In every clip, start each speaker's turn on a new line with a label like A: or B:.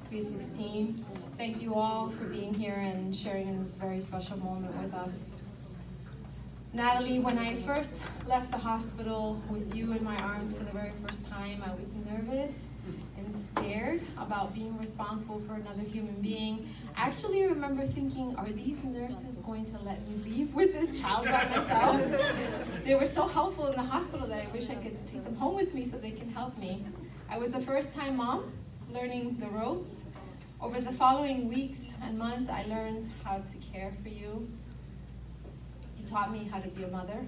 A: Sweet 16. Thank you all for being here and sharing in this very special moment with us. Natalie, when I first left the hospital with you in my arms for the very first time, I was nervous and scared about being responsible for another human being. I actually remember thinking, are these nurses going to let me leave with this child by myself? They were so helpful in the hospital that I wish I could take them home with me so they can help me. I was a first-time mom, learning the ropes. Over the following weeks and months, I learned how to care for you. You taught me how to be a mother.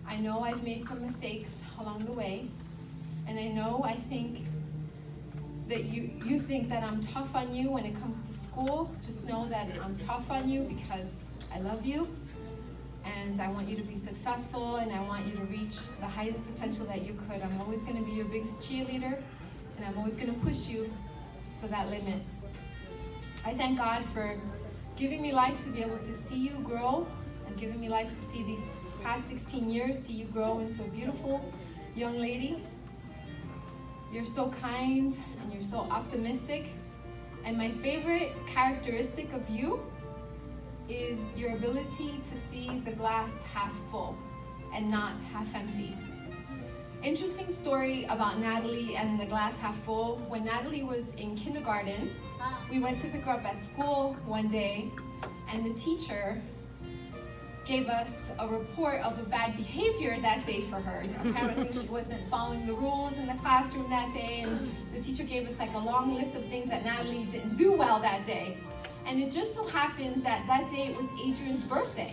A: I know I've made some mistakes along the way, and I think that you think that I'm tough on you when it comes to school. Just know that I'm tough on you because I love you, and I want you to be successful, and I want you to reach the highest potential that you could. I'm always going to be your biggest cheerleader, and I'm always going to push you to that limit. I thank God for giving me life to be able to see you grow, and giving me life to see these past 16 years, see you grow into a beautiful young lady. You're so kind and you're so optimistic. And my favorite characteristic of you is your ability to see the glass half full and not half empty. Interesting story about Natalie and the glass half full. When Natalie was in kindergarten, we went to pick her up at school one day, and the teacher gave us a report of a bad behavior that day for her. Apparently she wasn't following the rules in the classroom that day, and the teacher gave us like a long list of things that Natalie didn't do well that day. And it just so happens that that day it was Adrian's birthday.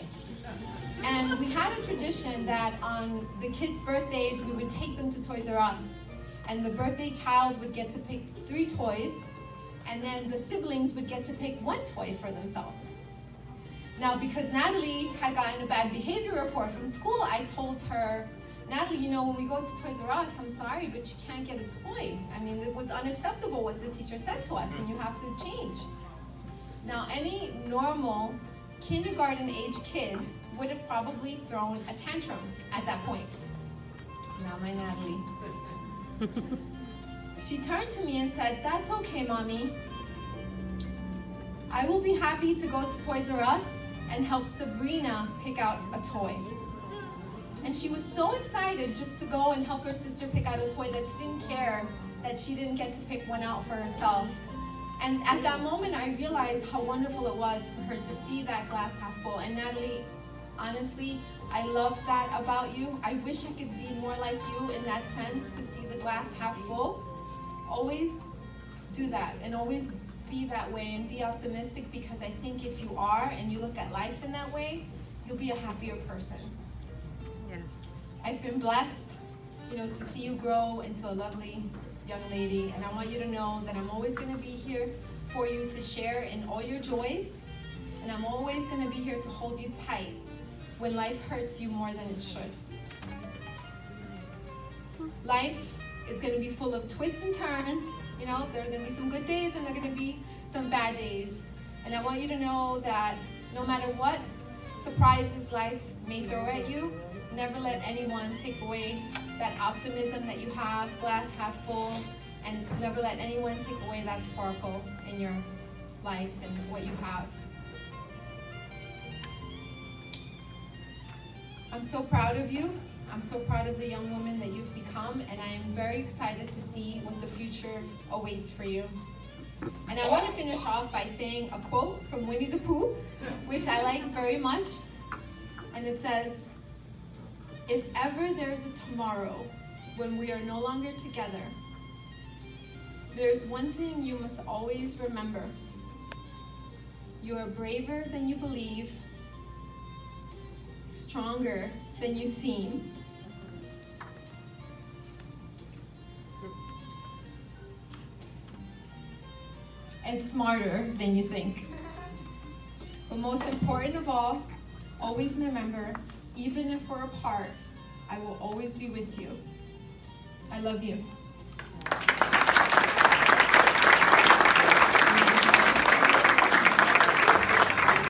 A: And we had a tradition that on the kids' birthdays we would take them to Toys R Us, and the birthday child would get to pick 3 toys, and then the siblings would get to pick 1 toy for themselves. Now, because Natalie had gotten a bad behavior report from school, I told her, Natalie, you know, when we go to Toys R Us, I'm sorry, but you can't get a toy. I mean, it was unacceptable what the teacher said to us, and you have to change. Now, any normal kindergarten-age kid would have probably thrown a tantrum at that point. Not my Natalie. She turned to me and said, "That's okay, Mommy. I will be happy to go to Toys R Us and help Sabrina pick out a toy." And she was so excited just to go and help her sister pick out a toy that she didn't care that she didn't get to pick one out for herself. And at that moment, I realized how wonderful it was for her to see that glass half full. And Natalie, honestly, I love that about you. I wish I could be more like you in that sense, to see the glass half full. Always do that, and always be that way and be optimistic, because I think if you are and you look at life in that way, you'll be a happier person.
B: Yes.
A: I've been blessed, to see you grow into a lovely young lady, and I want you to know that I'm always going to be here for you to share in all your joys, and I'm always going to be here to hold you tight when life hurts you more than it should. Life is going to be full of twists and turns. There are going to be some good days and there are going to be some bad days. And I want you to know that no matter what surprises life may throw at you, never let anyone take away that optimism that you have, glass half full, and never let anyone take away that sparkle in your life and what you have. I'm so proud of you. I'm so proud of the young woman that you've become, and I am very excited to see what the future awaits for you. And I want to finish off by saying a quote from Winnie the Pooh, which I like very much. And it says, "If ever there's a tomorrow when we are no longer together, there's one thing you must always remember. You are braver than you believe, stronger than you seem, and smarter than you think. But most important of all, always remember, even if we're apart, I will always be with you. I love you."